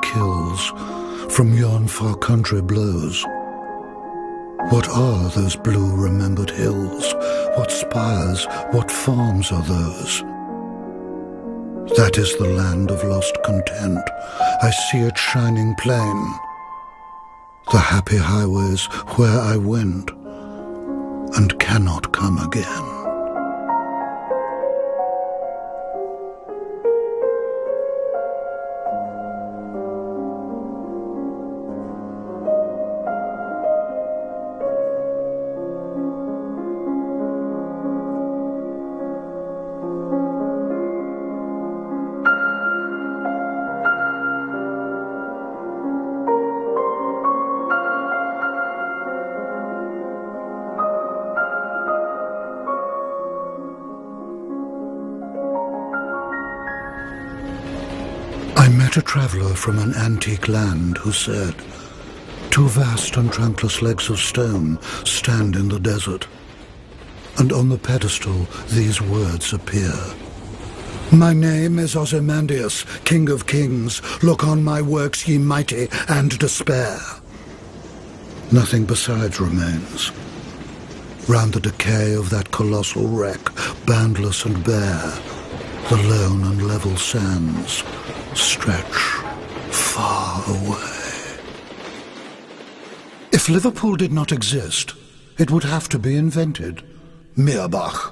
kills from yon far country blows. What are those blue remembered hills? What spires, what farms are those? That is the land of lost content. I see it shining plain. The happy highways where I went and cannot come again. I met a traveller from an antique land who said, "Two vast and trunkless legs of stone stand in the desert, and on the pedestal these words appear. My name is Ozymandias, King of Kings. Look on my works, ye mighty, and despair." Nothing besides remains. Round the decay of that colossal wreck, boundless and bare, the lone and level sands stretch far away. If Liverpool did not exist, it would have to be invented. Mirbach.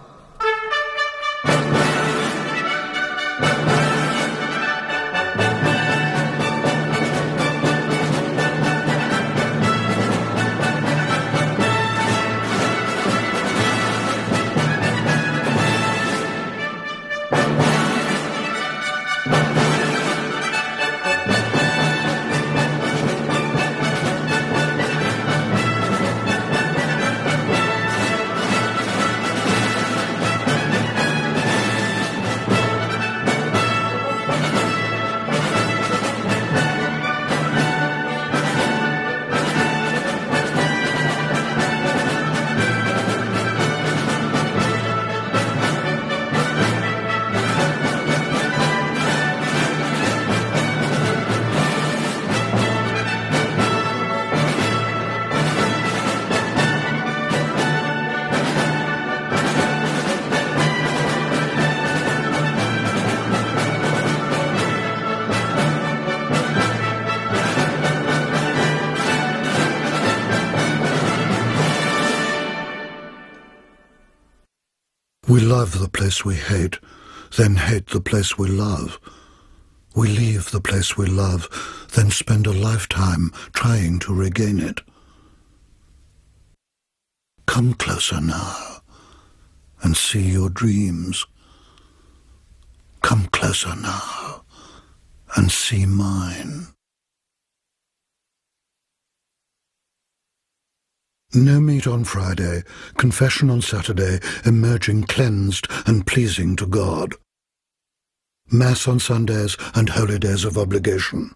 We love the place we hate, then hate the place we love. We leave the place we love, then spend a lifetime trying to regain it. Come closer now and see your dreams. Come closer now and see mine. No meat on Friday, confession on Saturday, emerging cleansed and pleasing to God. Mass on Sundays and holy days of obligation.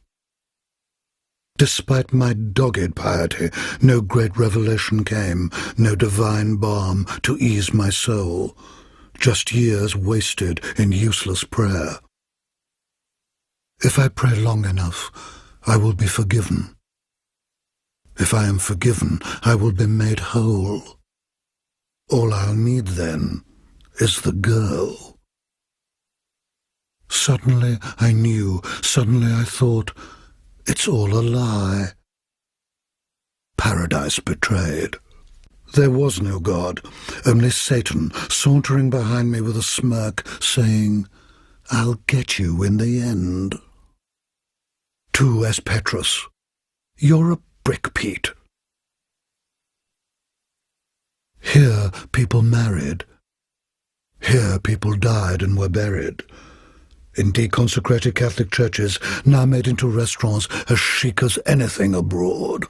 Despite my dogged piety, no great revelation came, no divine balm to ease my soul, just years wasted in useless prayer. If I pray long enough, I will be forgiven. If I am forgiven, I will be made whole. All I'll need then is the girl. Suddenly I knew, suddenly I thought, it's all a lie. Paradise betrayed. There was no God, only Satan sauntering behind me with a smirk, saying, "I'll get you in the end." Tu es Petrus. You're a brick, Pete. Here people married. Here people died and were buried. In deconsecrated Catholic churches, now made into restaurants as chic as anything abroad.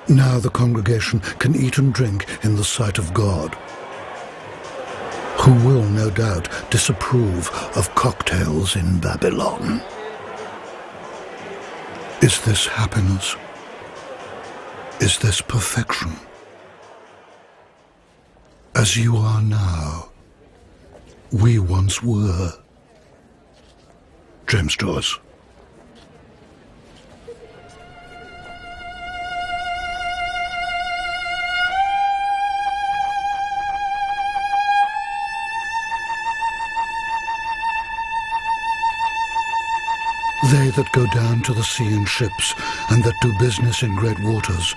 Now the congregation can eat and drink in the sight of God, who will no doubt disapprove of cocktails in Babylon. Is this happiness? Is this perfection? As you are now, we once were. James Joyce. They that go down to the sea in ships, and that do business in great waters,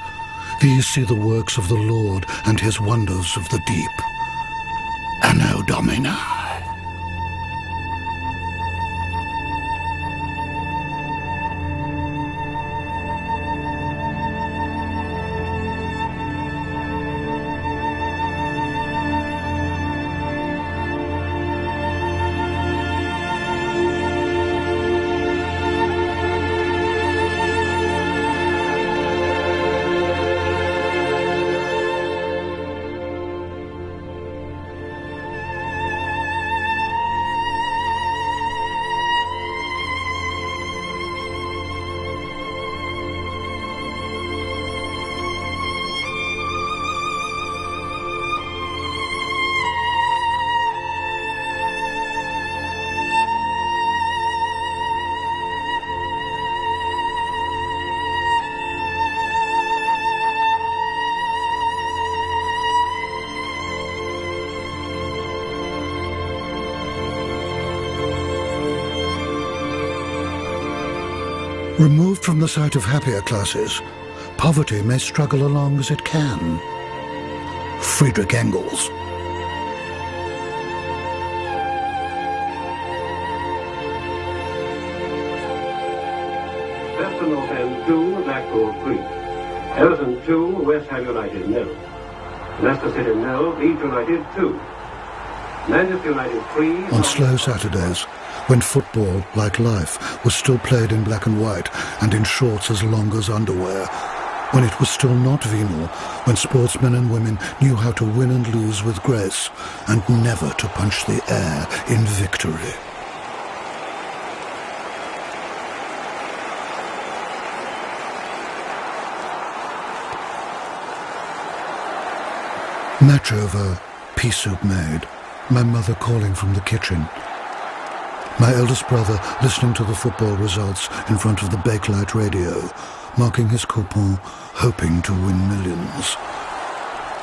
these see the works of the Lord and his wonders of the deep. Anno Domini. Removed from the sight of happier classes, poverty may struggle along as it can. Friedrich Engels. Leicester North End 2, Blackpool 3. Everton 2, West Ham United 0. Leicester City 0, Leeds United 2. Manchester United 3. On slow Saturdays, when football, like life, was still played in black and white and in shorts as long as underwear, when it was still not venal, when sportsmen and women knew how to win and lose with grace and never to punch the air in victory. Match over, pea soup made, my mother calling from the kitchen. My eldest brother listening to the football results in front of the Bakelite radio, marking his coupon, hoping to win millions.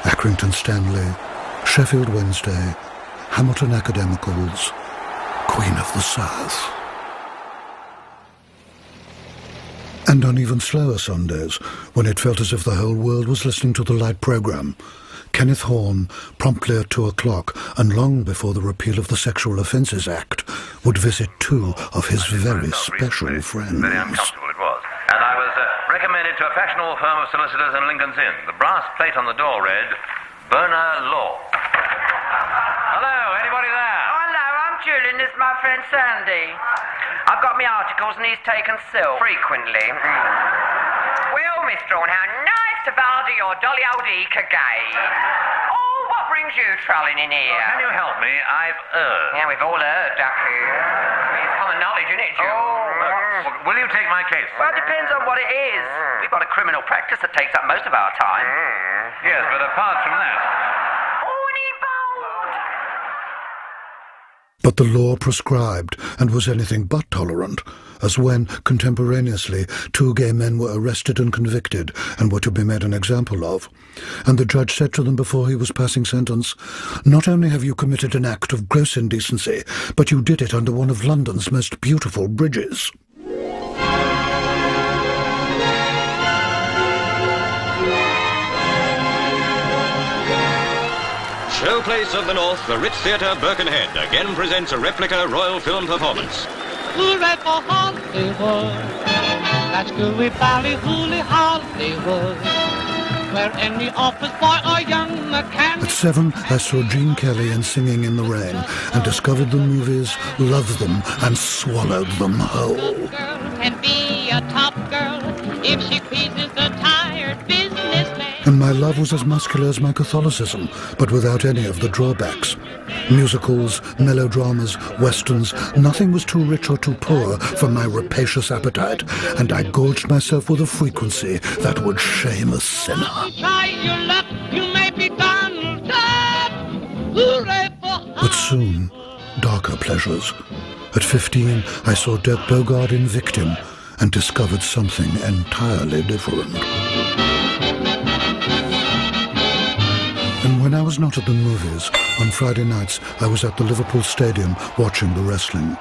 Accrington Stanley, Sheffield Wednesday, Hamilton Academicals, Queen of the South. And on even slower Sundays, when it felt as if the whole world was listening to the light programme, Kenneth Horne, promptly at 2 o'clock, and long before the repeal of the Sexual Offences Act, would visit two of his very special friends. Very uncomfortable it was. And I was recommended to a fashionable firm of solicitors in Lincoln's Inn. The brass plate on the door read, Berner Law. Hello, anybody there? Oh, hello, I'm Julian. This is my friend Sandy. I've got my articles and he's taken silk. Frequently. Well, Miss Thorne, how nice to value your dolly old eek again. Oh, what brings you trolling in here? Well, can you help me? I've erred. Yeah, we've all heard, Ducky. It's common knowledge, isn't it, Jules? Will you take my case? Well, it depends on what it is. We've got a criminal practice that takes up most of our time. Yes, but apart from that... But the law prescribed and was anything but tolerant, as when, contemporaneously, two gay men were arrested and convicted and were to be made an example of, and the judge said to them before he was passing sentence, "Not only have you committed an act of gross indecency, but you did it under one of London's most beautiful bridges." Showplace of the North, the Ritz Theatre, Birkenhead, again presents a replica Royal Film performance. Hooray for Hollywood, that's gooey valley, hooly Hollywood, where any office boy or young mechanic... At 7, I saw Gene Kelly in Singing in the Rain and discovered the movies, loved them, and swallowed them whole. Girl can be a top girl if she pleases the tired businessman. And my love was as muscular as my Catholicism, but without any of the drawbacks. Musicals, melodramas, westerns, nothing was too rich or too poor for my rapacious appetite, and I gorged myself with a frequency that would shame a sinner. Try your luck, you may be Donald Trump. Hooray for But soon, darker pleasures. At 15, I saw Dirk Bogarde in Victim and discovered something entirely different. And when I was not at the movies, on Friday nights I was at the Liverpool Stadium watching the wrestling.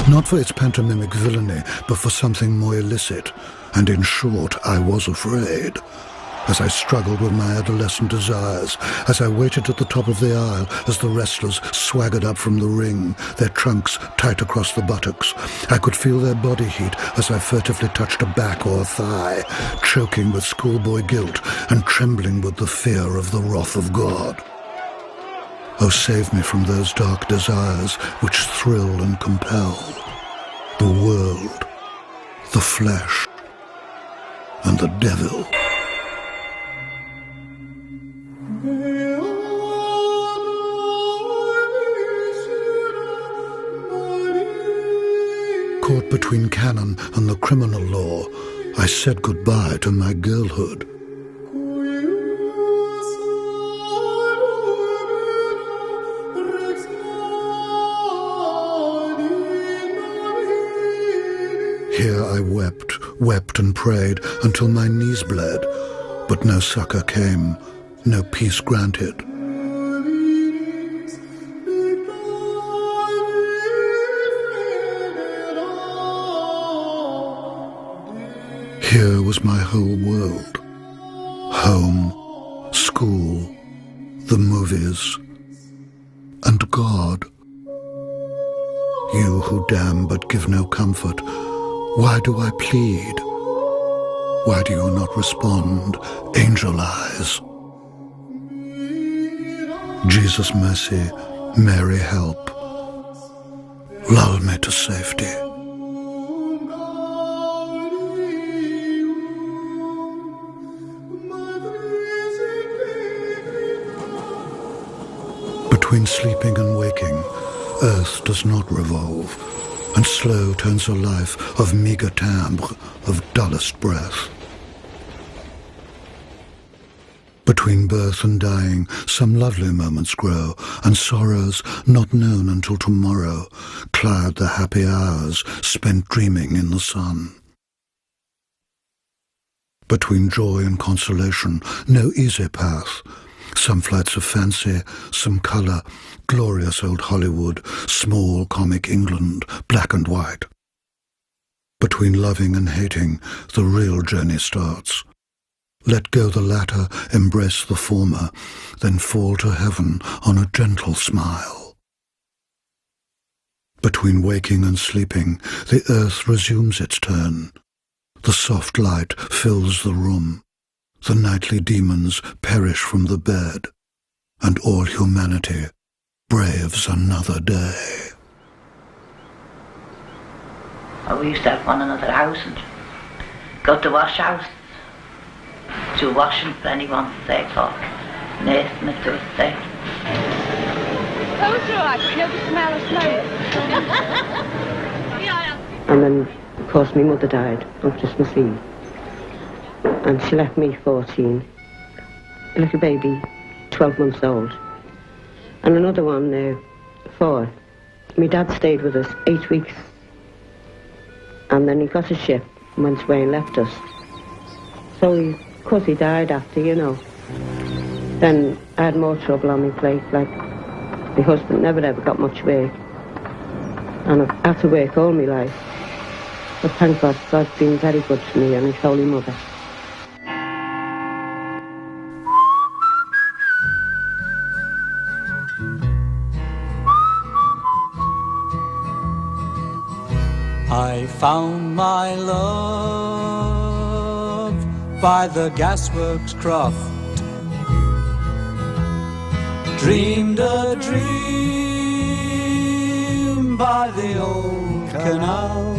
Not for its pantomimic villainy, but for something more illicit. And in short, I was afraid. As I struggled with my adolescent desires, as I waited at the top of the aisle as the wrestlers swaggered up from the ring, their trunks tight across the buttocks, I could feel their body heat as I furtively touched a back or a thigh, choking with schoolboy guilt and trembling with the fear of the wrath of God. Oh, save me from those dark desires which thrill and compel. The world, the flesh, and the devil. Caught between canon and the criminal law, I said goodbye to my girlhood. Here I wept and prayed until my knees bled, but no succor came, no peace granted. Here was my whole world. Home, school, the movies, and God. You who damn but give no comfort, why do I plead? Why do you not respond, angel eyes? Jesus mercy, Mary help, lull me to safety. Between sleeping and waking, earth does not revolve, and slow turns a life of meagre timbre, of dullest breath. Between birth and dying, some lovely moments grow, and sorrows not known until tomorrow cloud the happy hours spent dreaming in the sun. Between joy and consolation, no easy path. Some flights of fancy, some colour, glorious old Hollywood, small comic England, black and white. Between loving and hating, the real journey starts. Let go the latter, embrace the former, then fall to heaven on a gentle smile. Between waking and sleeping, the earth resumes its turn. The soft light fills the room. The nightly demons perish from the bed, and all humanity braves another day. We used to have one another house and go to wash house, do washing for anyone for 8 o'clock, Nathan would do it there. Oh, it's all right, but you know the smell of smoke. And then, of course, my mother died on Christmas Eve. And she left me 14, a little baby, 12 months old. And another one, 4. My dad stayed with us 8 weeks. And then he got a ship and went away and left us. So, because he died after, you know. Then I had more trouble on my plate, like my husband never ever got much work. And I've had to work all my life. But thank God, God's been very good to me and His Holy Mother. I found my love by the gasworks croft, dreamed a dream by the old canal,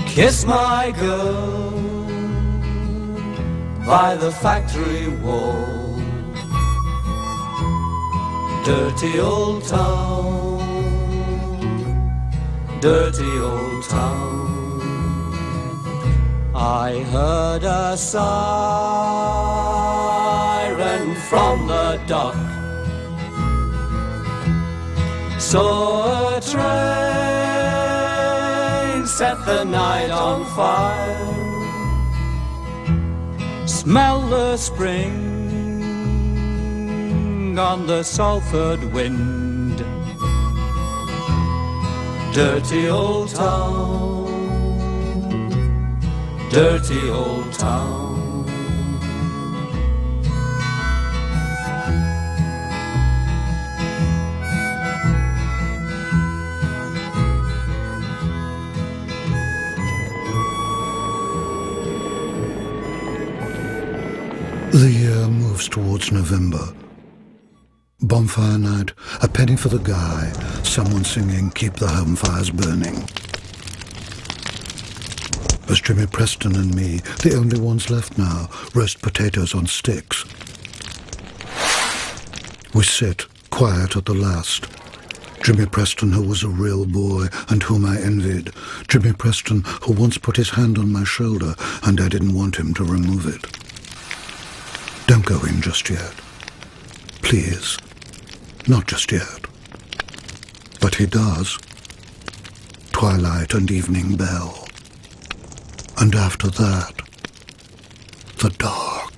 kissed my girl by the factory wall, dirty old town, dirty old town. I heard a siren from the dock, saw a train set the night on fire, smell the spring on the Salford wind, dirty old town, dirty old town. The year moves towards November. Bonfire night, a penny for the guy, someone singing Keep the Home Fires Burning. As Jimmy Preston and me, the only ones left now, roast potatoes on sticks. We sit, quiet at the last. Jimmy Preston, who was a real boy and whom I envied. Jimmy Preston, who once put his hand on my shoulder and I didn't want him to remove it. Don't go in just yet. Please. Not just yet. But he does. Twilight and evening bell. And after that, the dark.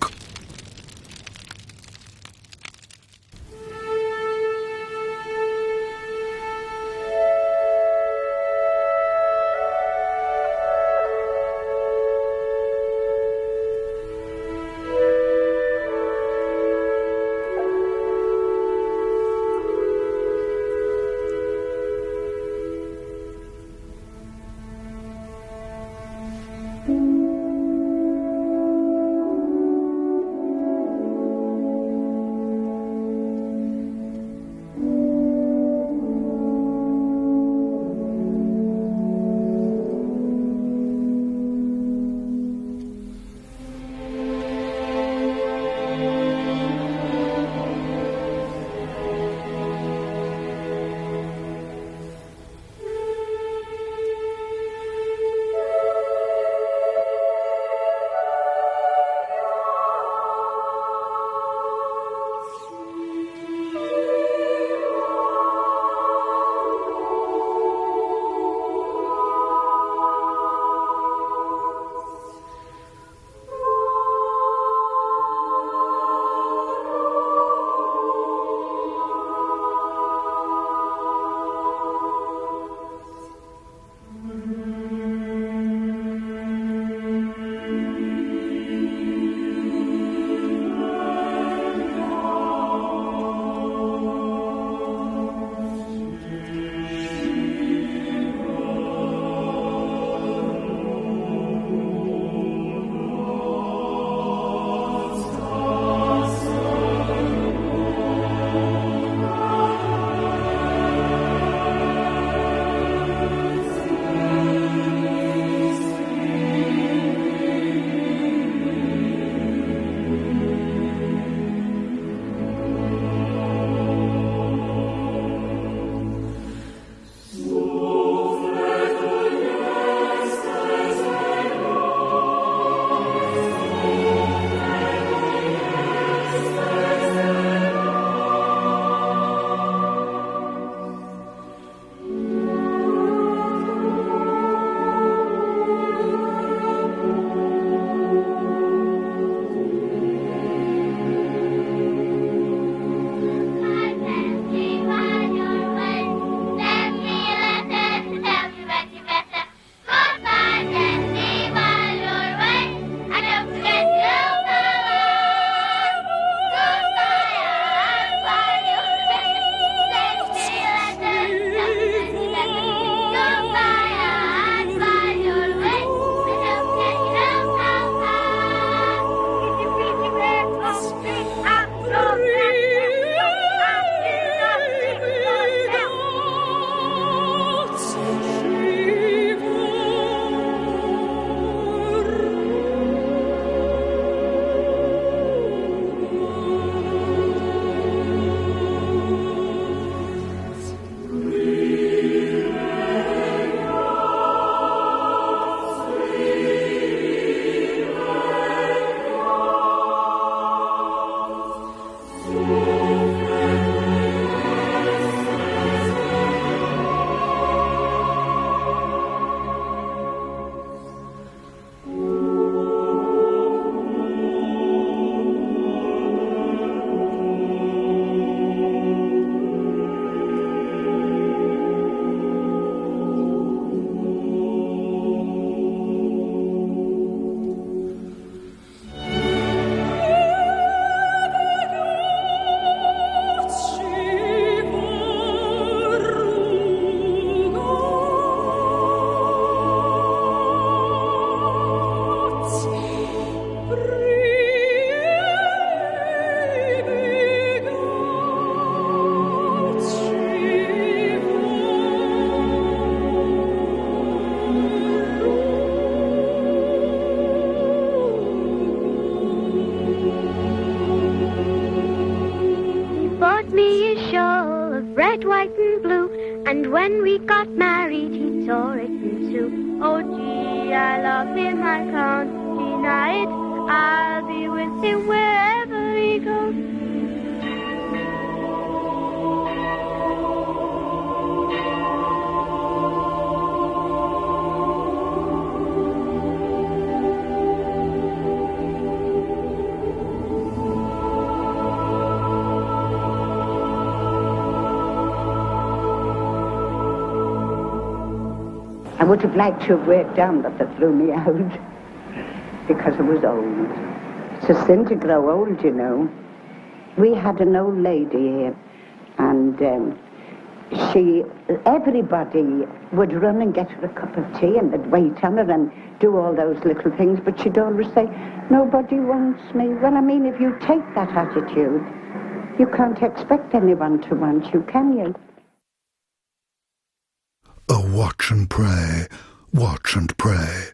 And when we got married, he saw it in Sue. Oh, gee, I love him, I can't deny it. I'll be with him wherever he goes. I would have liked to have worked down, but they threw me out because I was old. It's a sin to grow old, you know. We had an old lady here, and everybody would run and get her a cup of tea, and they'd wait on her and do all those little things, but she'd always say, nobody wants me. Well, I mean, if you take that attitude, you can't expect anyone to want you, can you? Oh, watch and pray, watch and pray.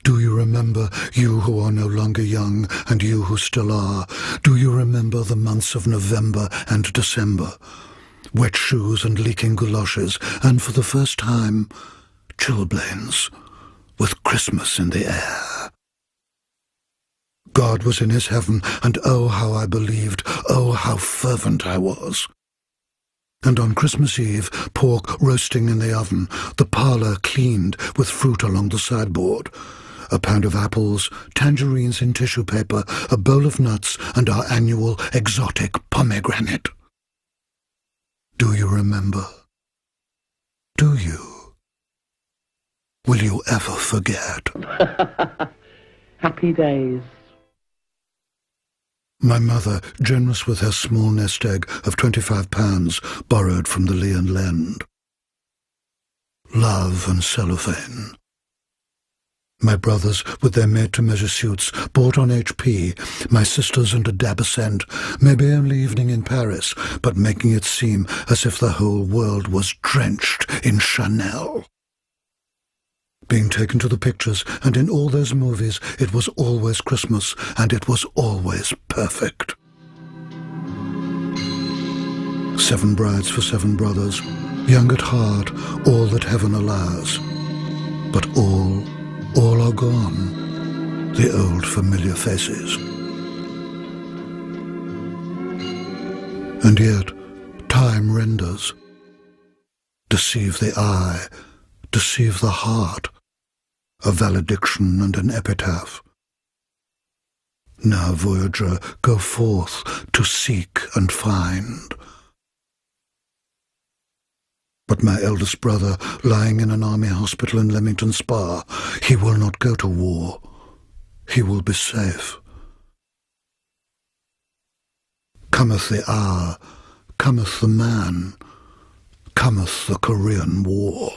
Do you remember, you who are no longer young, and you who still are, do you remember the months of November and December? Wet shoes and leaking galoshes, and for the first time, chilblains, with Christmas in the air. God was in his heaven, and oh, how I believed, oh, how fervent I was. And on Christmas Eve, pork roasting in the oven, the parlour cleaned with fruit along the sideboard, a pound of apples, tangerines in tissue paper, a bowl of nuts, and our annual exotic pomegranate. Do you remember? Do you? Will you ever forget? Happy days. My mother, generous with her small nest egg of £25, borrowed from the Lee and Lend. Love and cellophane. My brothers, with their made-to-measure suits, bought on HP, my sisters and a dab a cent, maybe only evening in Paris, but making it seem as if the whole world was drenched in Chanel. Being taken to the pictures, and in all those movies, it was always Christmas, and it was always perfect. 7 brides for 7 brothers, young at heart, all that heaven allows. But all are gone, the old familiar faces. And yet, time renders. Deceive the eye, deceive the heart, a valediction and an epitaph. Now, voyager, go forth to seek and find. But my eldest brother, lying in an army hospital in Leamington Spa, he will not go to war. He will be safe. Cometh the hour, cometh the man, cometh the Korean War.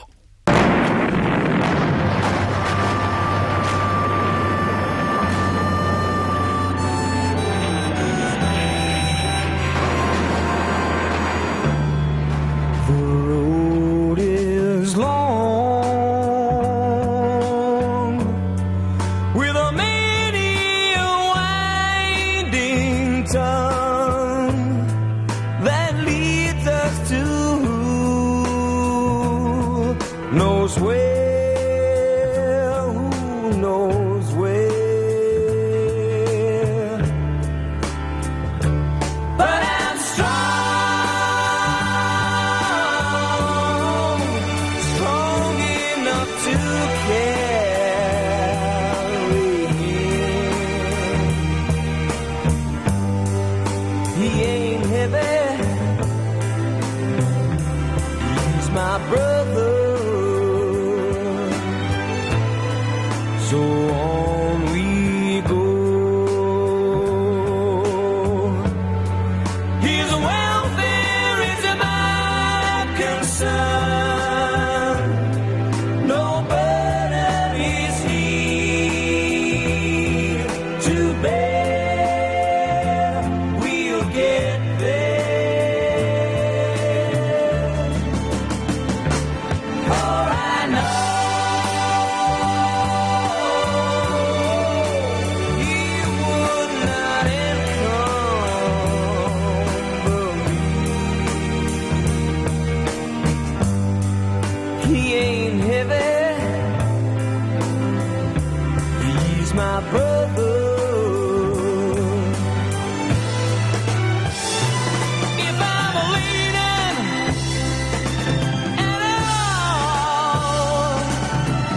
he ain't heavy. He's my brother. If I'm a leaning at all,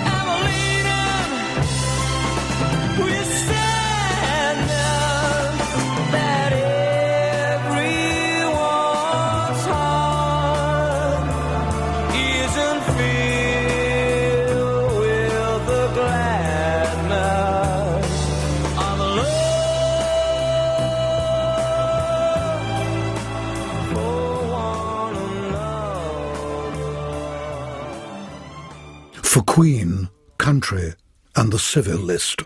I'm a leaning with sadness that everyone's heart isn't filled with the gladness of love for one another. For Queen, country, and the civil list.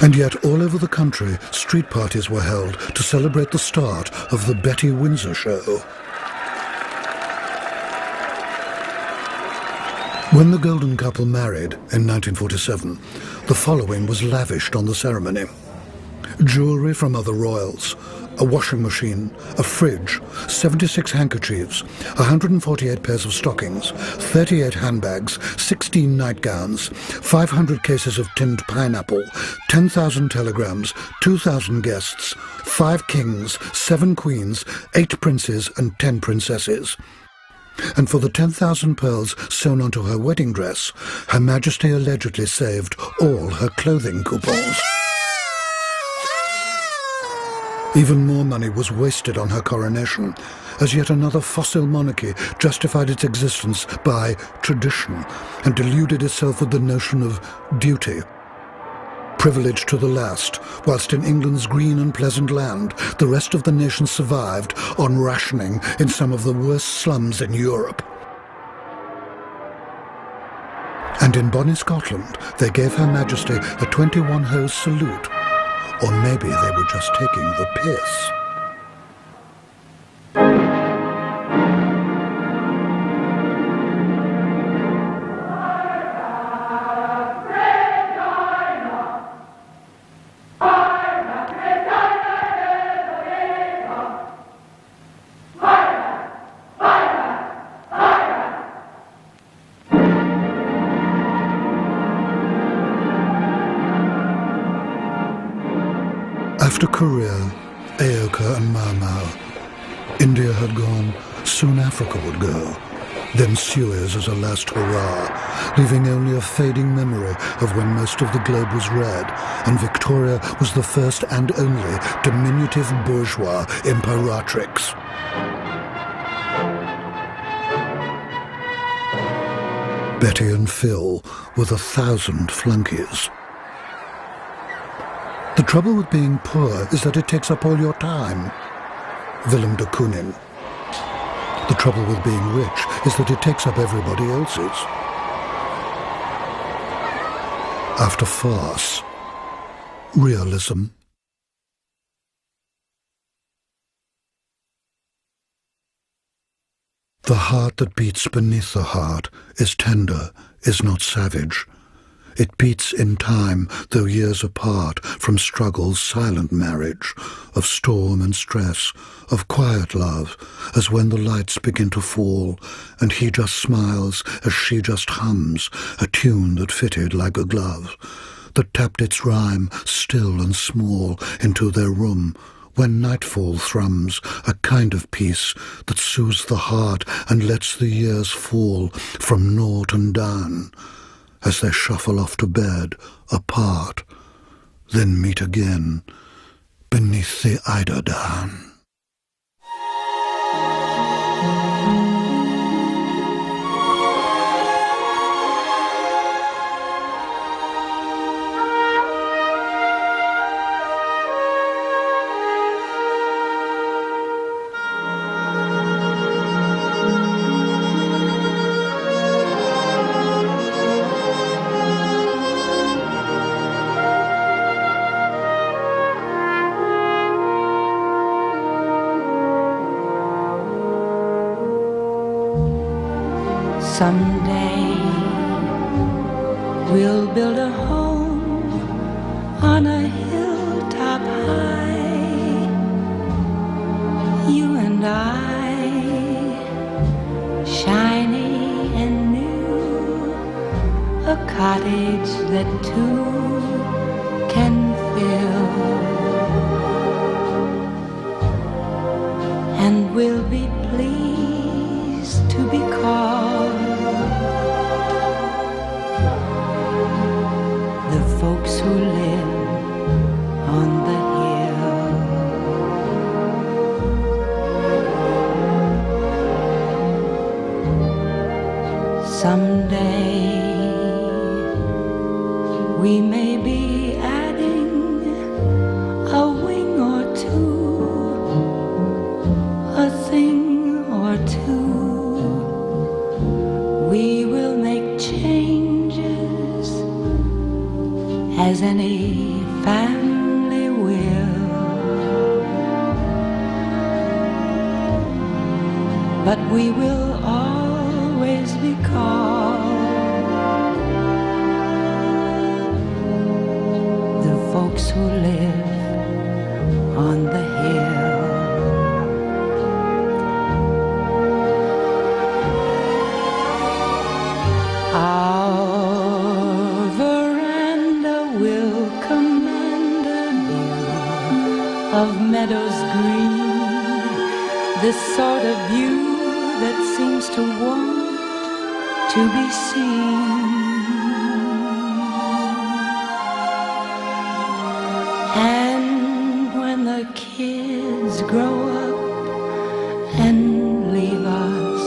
And yet all over the country, street parties were held to celebrate the start of the Betty Windsor show. When the Golden couple married in 1947, the following was lavished on the ceremony. Jewellery from other royals, a washing machine, a fridge, 76 handkerchiefs, 148 pairs of stockings, 38 handbags, 16 nightgowns, 500 cases of tinned pineapple, 10,000 telegrams, 2,000 guests, 5 kings, 7 queens, 8 princes and 10 princesses. And for the 10,000 pearls sewn onto her wedding dress, Her Majesty allegedly saved all her clothing coupons. Even more money was wasted on her coronation, as yet another fossil monarchy justified its existence by tradition and deluded itself with the notion of duty. Privileged to the last, whilst in England's green and pleasant land, the rest of the nation survived on rationing in some of the worst slums in Europe. And in bonny Scotland, they gave Her Majesty a 21-hose salute. Or maybe they were just taking the piss. After Korea, Aoka and Mau Mau, India had gone, soon Africa would go, then Suez as a last hurrah, leaving only a fading memory of when most of the globe was red, and Victoria was the first and only diminutive bourgeois imperatrix. Betty and Phil with 1,000 flunkies. The trouble with being poor is that it takes up all your time. Willem de Kooning. The trouble with being rich is that it takes up everybody else's. After farce, realism. The heart that beats beneath the heart is tender, is not savage. It beats in time, though years apart, from struggle's silent marriage, of storm and stress, of quiet love, as when the lights begin to fall, and he just smiles as she just hums, a tune that fitted like a glove, that tapped its rhyme, still and small, into their room, when nightfall thrums, a kind of peace that soothes the heart and lets the years fall from naught and down, as they shuffle off to bed, apart, then meet again beneath the eiderdown. Someday we'll build a home on a hilltop high. You and I shall cottage that two can fill, and will be pleased to be called the folks who live on the hill. Someday we may be adding a wing or two, a thing or two. We will make changes as any family will, but we will always be called the folks who live on the hill. Our veranda will command a view of meadows green, this sort of view that seems to want to be seen. And when the kids grow up and leave us,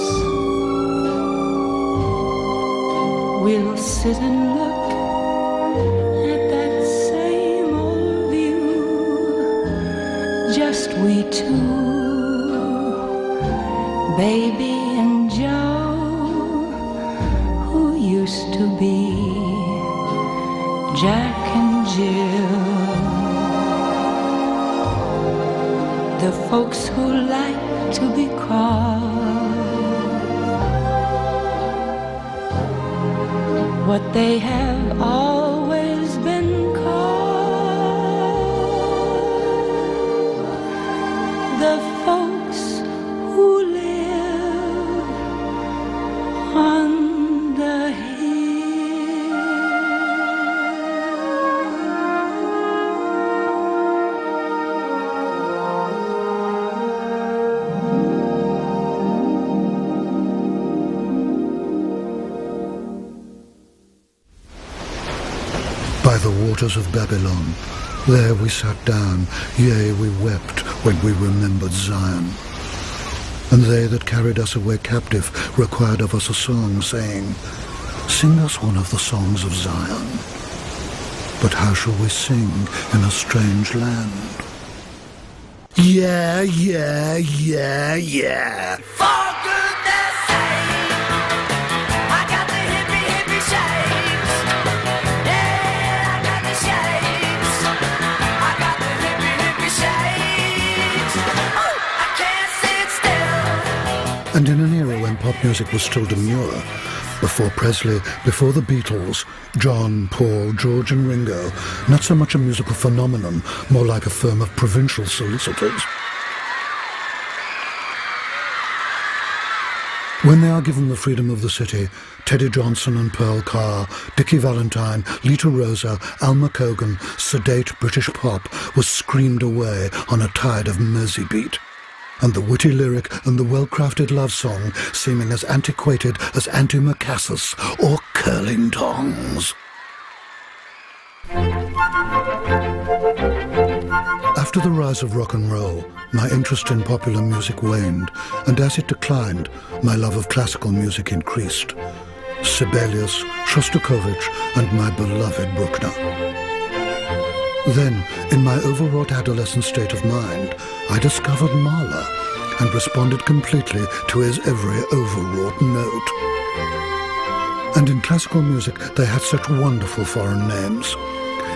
we'll sit and look at that same old view, just we two, baby and Joe, who used to be Jack and Jill, the folks who like to be called what they have always been called, the folks who live on the By the waters of Babylon, there we sat down, yea, we wept when we remembered Zion. And they that carried us away captive required of us a song, saying, Sing us one of the songs of Zion. But how shall we sing in a strange land? Yeah, yeah, yeah, yeah. For goodness sake, I got the hippie, hippie shakes. Yeah, I got the shakes. I got the hippie, hippie shakes. Oh, I can't sit still. And in an era when pop music was still demure, before Presley, before the Beatles, John, Paul, George and Ringo, not so much a musical phenomenon, more like a firm of provincial solicitors. When they are given the freedom of the city, Teddy Johnson and Pearl Carr, Dickie Valentine, Lita Rosa, Alma Cogan, sedate British pop was screamed away on a tide of Merseybeat. And the witty lyric and the well-crafted love song seeming as antiquated as antimacassars or curling tongs. After the rise of rock and roll, my interest in popular music waned, and as it declined, my love of classical music increased. Sibelius, Shostakovich, and my beloved Bruckner. Then, in my overwrought adolescent state of mind, I discovered Mahler and responded completely to his every overwrought note. And in classical music, they had such wonderful foreign names.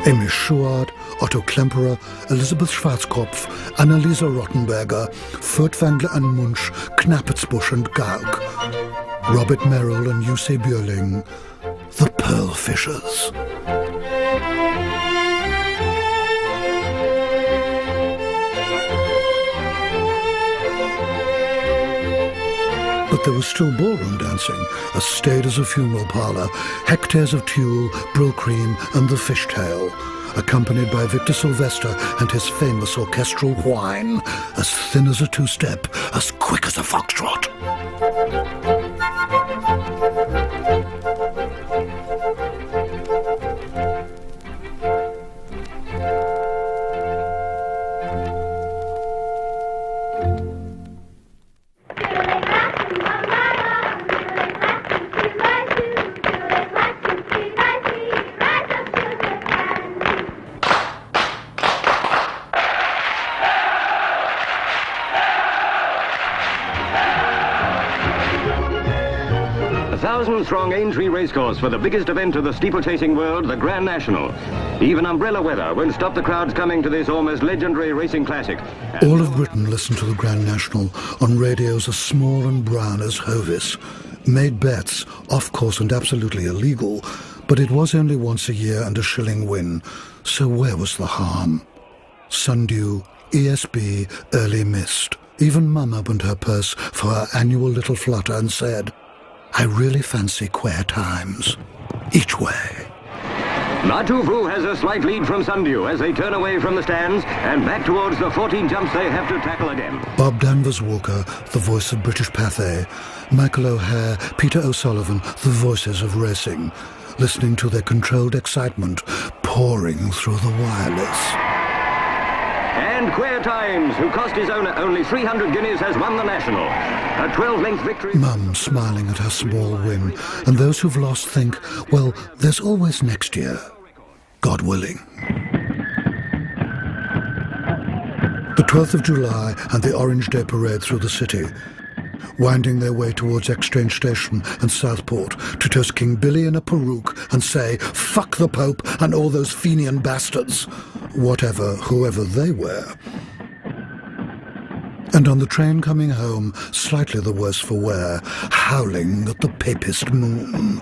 Emil Schuart, Otto Klemperer, Elisabeth Schwarzkopf, Anneliese Rottenberger, Furtwängler and Munch, Knappetsbusch and Gauck, Robert Merrill and Jussi Björling, the Pearl Fishers. But But there was still ballroom dancing, as staid as a funeral parlour, hectares of tulle, brill cream and the fishtail, accompanied by Victor Sylvester and his famous orchestral whine, as thin as a two-step, as quick as a foxtrot. Thousand-strong Aintree Racecourse for the biggest event of the steeplechasing world, the Grand National. Even umbrella weather won't stop the crowds coming to this almost legendary racing classic. All of Britain listened to the Grand National on radios as small and brown as Hovis, made bets, off-course and absolutely illegal, but it was only once a year and a shilling win, so where was the harm? Sundew, ESB, early missed. Even Mum opened her purse for her annual little flutter and said, I really fancy Queer Times. Each way. Matuvu has a slight lead from Sundew as they turn away from the stands and back towards the 14 jumps they have to tackle again. Bob Danvers Walker, the voice of British Pathé, Michael O'Hare, Peter O'Sullivan, the voices of racing, listening to their controlled excitement pouring through the wireless. And Queer Times, who cost his owner only 300 guineas, has won the National. A 12-length victory. Mum smiling at her small win, and those who've lost think, well, there's always next year, God willing. The 12th of July and the Orange Day Parade through the city, winding their way towards Exchange Station and Southport to toast King Billy in a peruke and say, fuck the Pope and all those Fenian bastards, whatever, whoever they were. And on the train coming home, slightly the worse for wear, howling at the papist moon.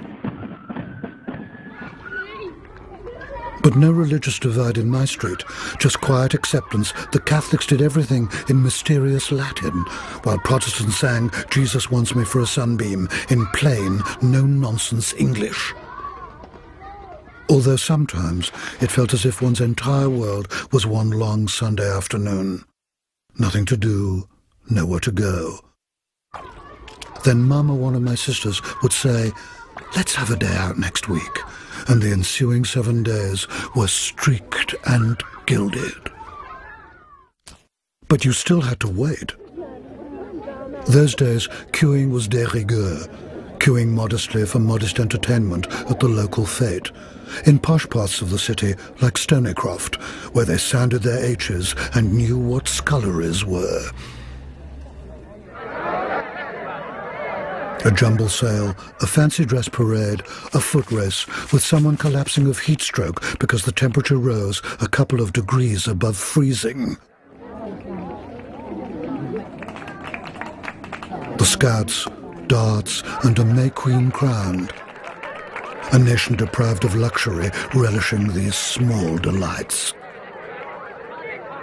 But no religious divide in my street, just quiet acceptance that Catholics did everything in mysterious Latin, while Protestants sang Jesus Wants Me for a Sunbeam in plain, no-nonsense English. Although sometimes it felt as if one's entire world was one long Sunday afternoon. Nothing to do, nowhere to go. Then Mum or one of my sisters would say, let's have a day out next week. And the ensuing 7 days were streaked and gilded. But you still had to wait. Those days, queuing was de rigueur, queuing modestly for modest entertainment at the local fete, in posh parts of the city like Stonycroft, where they sounded their H's and knew what sculleries were. A jumble sale, a fancy dress parade, a foot race with someone collapsing of heat stroke because the temperature rose a couple of degrees above freezing. The Scouts, darts and a May Queen crowned. A nation deprived of luxury relishing these small delights.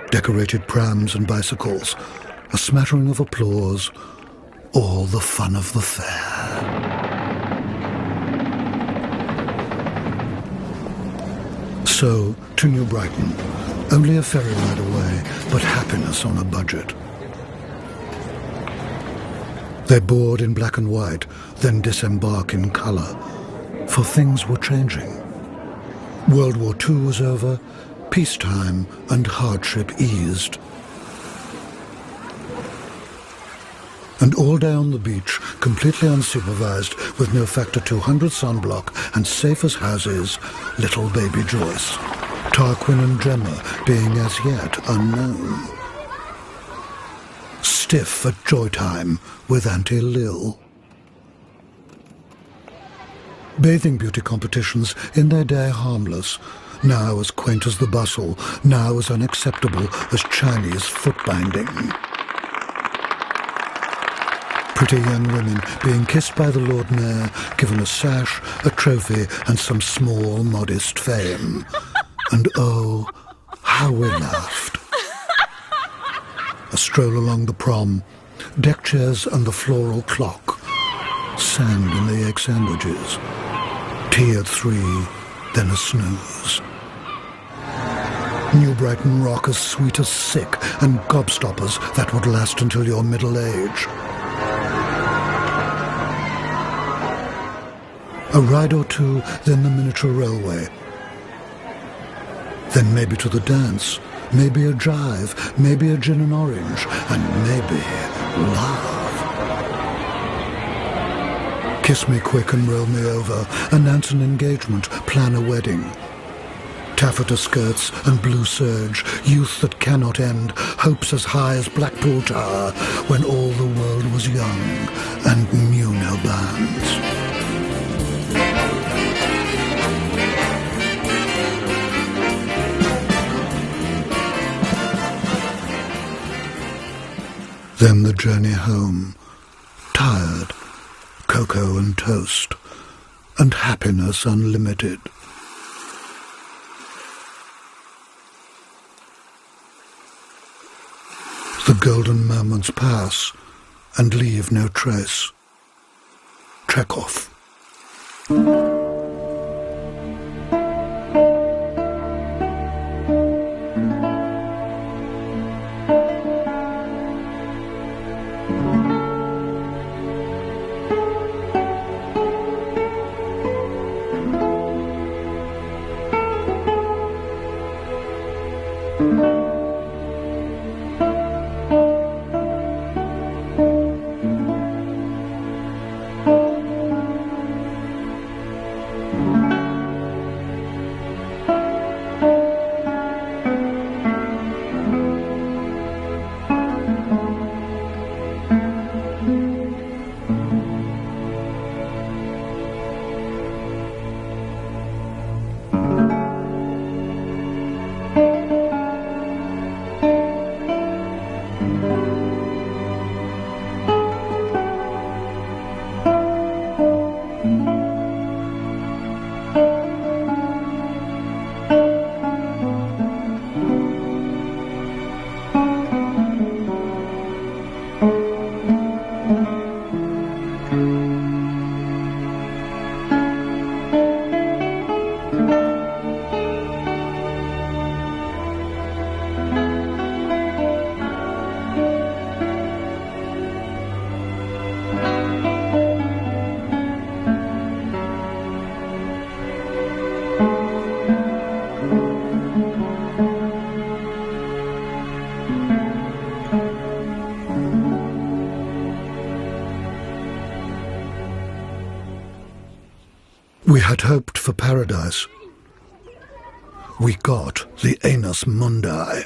Decorated prams and bicycles, a smattering of applause, all the fun of the fair. So, to New Brighton, only a ferry ride away, but happiness on a budget. They board in black and white, then disembark in colour, for things were changing. World War II was over, peacetime and hardship eased. And all day on the beach, completely unsupervised, with no factor 200 sunblock and safe as houses, little baby Joyce. Tarquin and Gemma being as yet unknown. Stiff at joy time with Auntie Lil. Bathing beauty competitions in their day harmless, now as quaint as the bustle, now as unacceptable as Chinese foot binding. Pretty young women being kissed by the Lord Mayor, given a sash, a trophy, and some small, modest fame. And oh, how we laughed. A stroll along the prom, deck chairs and the floral clock. sand in the egg sandwiches. Tea at 3, then a snooze. New Brighton rock as sweet as sick, and gobstoppers that would last until your middle age. A ride or two, then the miniature railway. Then maybe to the dance, maybe a jive, maybe a gin and orange, and maybe love. Kiss me quick and roll me over, announce an engagement, plan a wedding. Taffeta skirts and blue serge, youth that cannot end, hopes as high as Blackpool Tower, when all the world was young and knew no bands. Then the journey home, tired, cocoa and toast, and happiness unlimited. The golden moments pass and leave no trace. Chekhov. We had hoped for paradise. We got the Anus Mundi.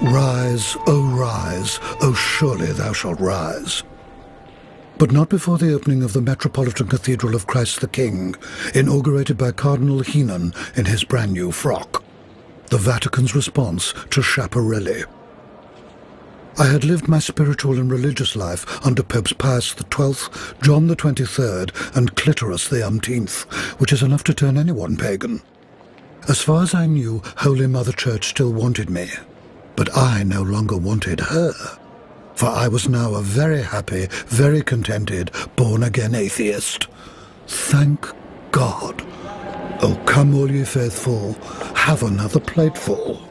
Rise, oh surely thou shalt rise. But not before the opening of the Metropolitan Cathedral of Christ the King, inaugurated by Cardinal Heenan in his brand new frock, the Vatican's response to Schiaparelli. I had lived my spiritual and religious life under Popes Pius XII, John the 23rd, and Clitoris the umpteenth, which is enough to turn anyone pagan. As far as I knew, Holy Mother Church still wanted me, but I no longer wanted her, for I was now a very happy, very contented, born-again atheist. Thank God. Oh, come all ye faithful, have another plateful.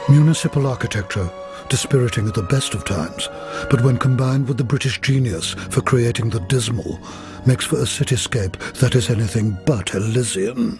Municipal architecture, dispiriting at the best of times, but when combined with the British genius for creating the dismal, makes for a cityscape that is anything but Elysian.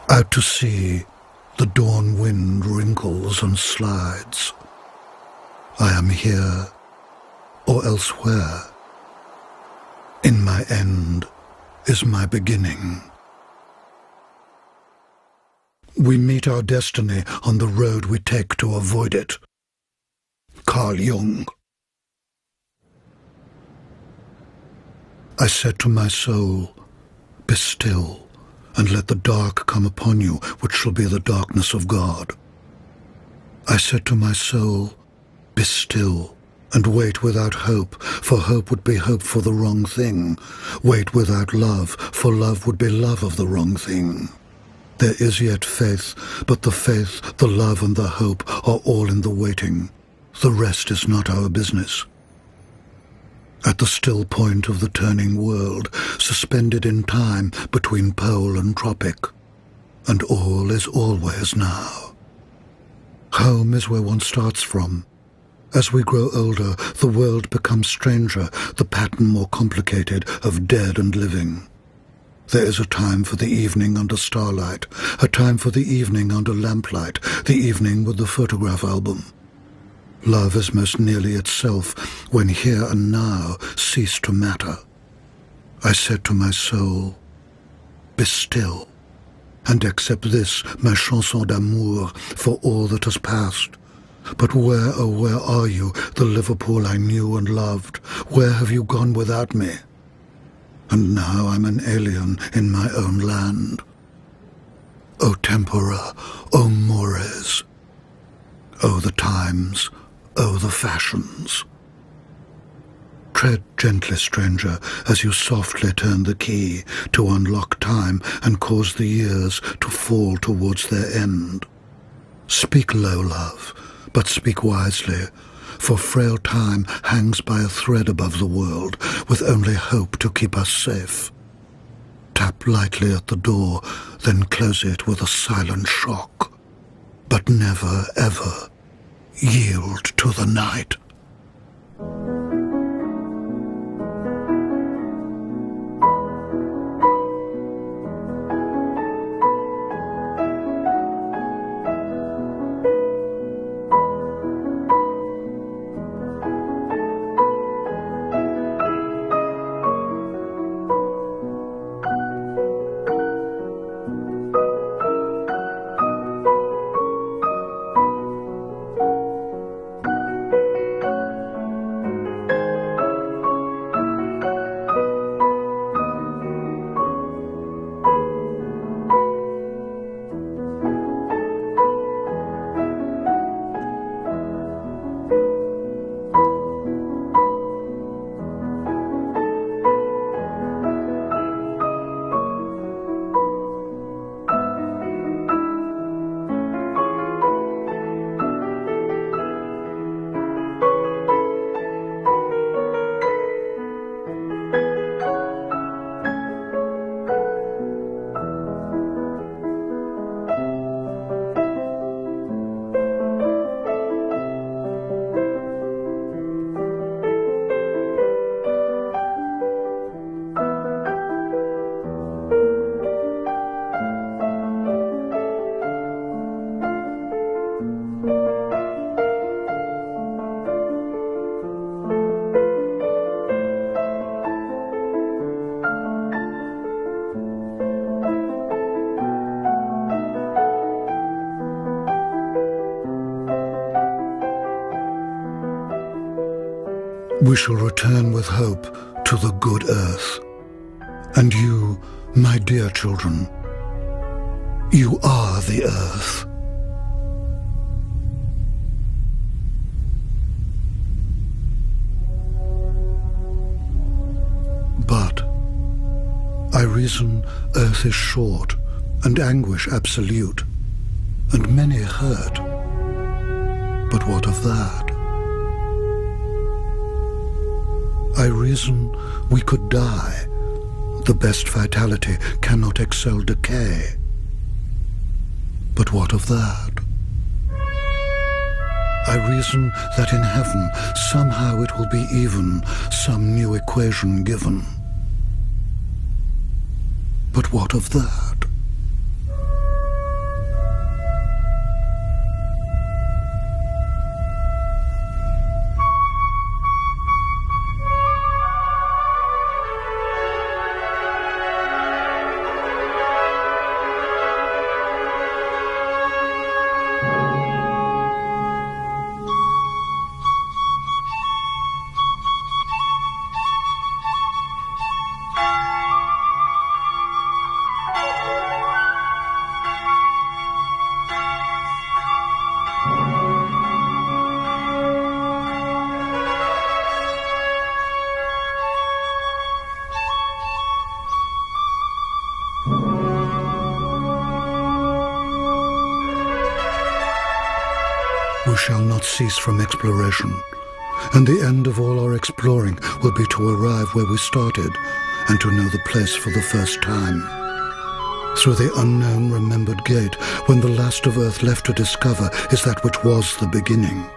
Out to sea, the dawn wind wrinkles and slides. I am here or elsewhere. In my end is my beginning. We meet our destiny on the road we take to avoid it. Carl Jung. I said to my soul, be still, and let the dark come upon you, which shall be the darkness of God. I said to my soul, be still, and wait without hope, for hope would be hope for the wrong thing. Wait without love, for love would be love of the wrong thing. There is yet faith, but the faith, the love, and the hope are all in the waiting. The rest is not our business. At the still point of the turning world, suspended in time between pole and tropic, and all is always now. Home is where one starts from. As we grow older, the world becomes stranger, the pattern more complicated of dead and living. There is a time for the evening under starlight, a time for the evening under lamplight, the evening with the photograph album. Love is most nearly itself when here and now cease to matter. I said to my soul, be still, and accept this, my chanson d'amour, for all that has passed. But where, oh where are you, the Liverpool I knew and loved? Where have you gone without me? And now I'm an alien in my own land. O tempora, O mores, O the times, O the fashions. Tread gently, stranger, as you softly turn the key to unlock time and cause the years to fall towards their end. Speak low, love, but speak wisely, for frail time hangs by a thread above the world, with only hope to keep us safe. Tap lightly at the door, then close it with a silent shock. But never, ever yield to the night. We shall return with hope to the good earth. And you, my dear children, you are the earth. But I reason earth is short, and anguish absolute, and many hurt. But what of that? I reason we could die. The best vitality cannot excel decay. But what of that? I reason that in heaven somehow it will be even, some new equation given. But what of that? We shall not cease from exploration, and the end of all our exploring will be to arrive where we started and to know the place for the first time. Through the unknown remembered gate, when the last of earth left to discover is that which was the beginning.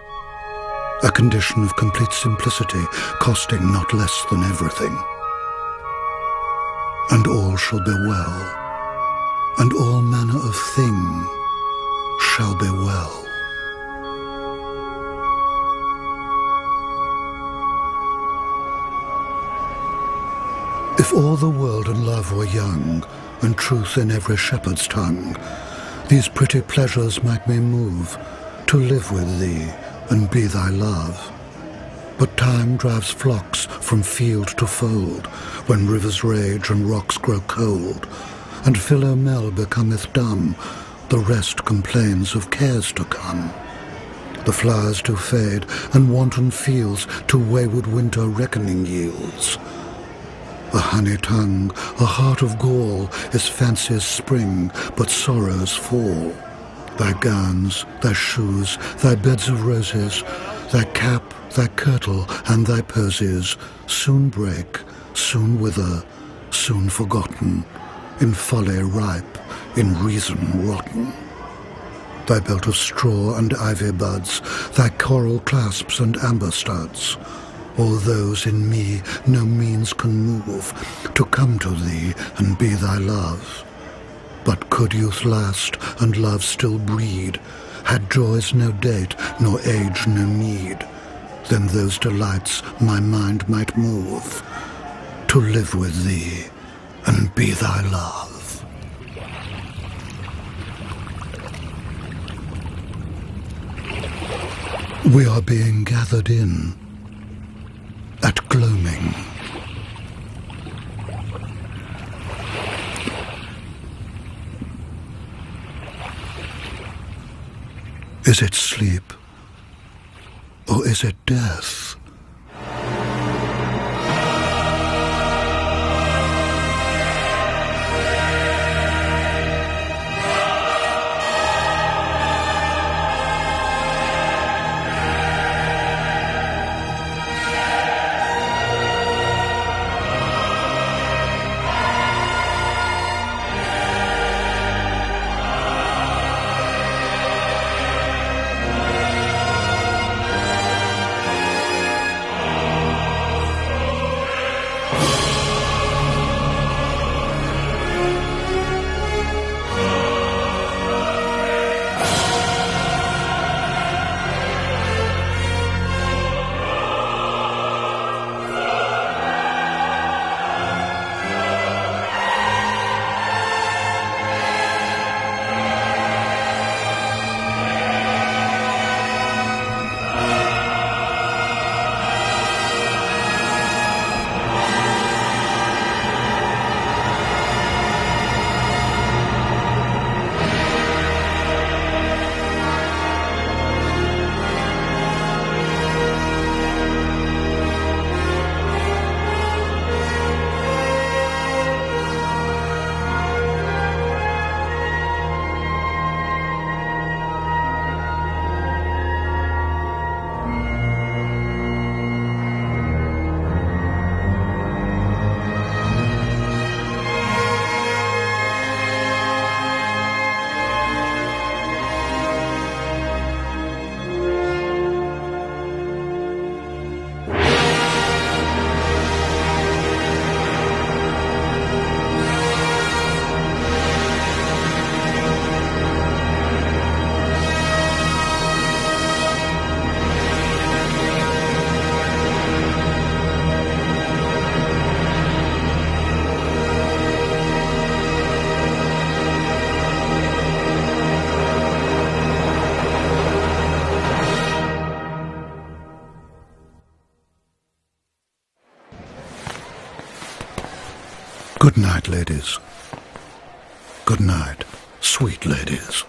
A condition of complete simplicity, costing not less than everything. And all shall be well, and all manner of thing shall be well. If all the world and love were young, and truth in every shepherd's tongue, these pretty pleasures might me move to live with thee and be thy love. But time drives flocks from field to fold, when rivers rage and rocks grow cold, and Philomel becometh dumb, the rest complains of cares to come. The flowers do fade, and wanton fields to wayward winter reckoning yields. A honey tongue, a heart of gall, is fancy's spring, but sorrow's fall. Thy gowns, thy shoes, thy beds of roses, thy cap, thy kirtle, and thy posies, soon break, soon wither, soon forgotten, in folly ripe, in reason rotten. Thy belt of straw and ivy buds, thy coral clasps and amber studs, all those in me no means can move, to come to thee and be thy love. But could youth last and love still breed, had joys no date nor age no need, then those delights my mind might move, to live with thee and be thy love. We are being gathered in at gloaming. Is it sleep, or is it death? Good night, ladies. Good night, sweet ladies.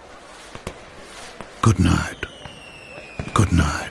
Good night. Good night.